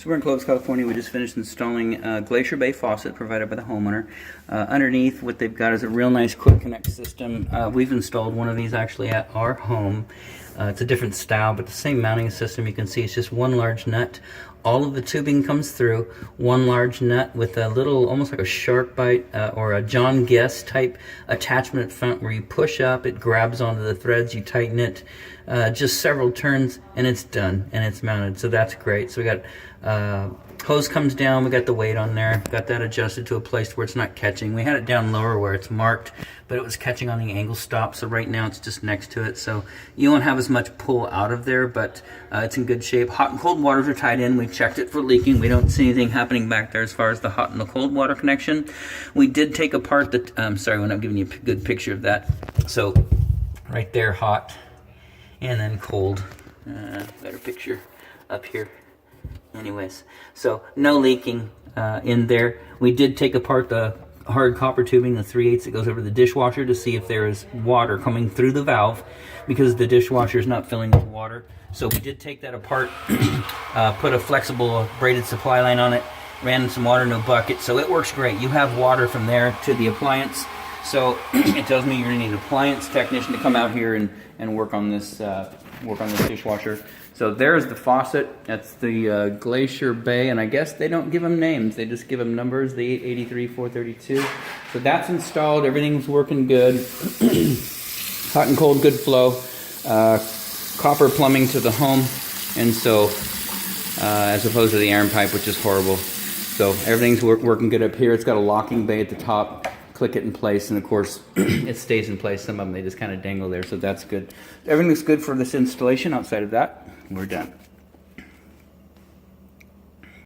So we're in Clovis, California. We just finished installing a Glacier Bay faucet provided by the homeowner. Underneath, what they've got is a real nice quick connect system. We've installed one of these actually at our home. It's a different style, but the same mounting system. You can see it's just one large nut. All of the tubing comes through one large nut with a little, almost like a shark bite or a John Guest type attachment front where you push up, it grabs onto the threads, you tighten it, just several turns, and it's done, and it's mounted. So that's great. So we got hose comes down, we got the weight on there, got that adjusted to a place where it's not catching. We had it down lower where it's marked, but it was catching on the angle stop, so right now it's just next to it, so you won't have as much pull out of there, but it's in good shape. Hot and cold waters are tied in. We checked it for leaking. We don't see anything happening back there as far as the hot and the cold water connection. We did take apart the, sorry, we're not giving you a good picture of that. So right there, hot, and then cold. Better picture up here. Anyways, so no leaking in there. We did take apart the hard copper tubing, the 3/8 that goes over the dishwasher, to see if there is water coming through the valve, because the dishwasher is not filling with water. So we did take that apart, put a flexible braided supply line on it, ran some water in a bucket, so it works great. You have water from there to the appliance. So it tells me you're gonna need an appliance technician to come out here and work on this dishwasher. So there's the faucet. That's the Glacier Bay, and I guess they don't give them names. They just give them numbers, the 883, 432. So that's installed. Everything's working good. Hot and cold, good flow. Copper plumbing to the home, and so as opposed to the iron pipe, which is horrible. So everything's working good up here. It's got a locking bay at the top. Click it in place, and of course it stays in place. Some of them, they just kind of dangle there, so that's good. Everything looks good for this installation. Outside of that, we're done.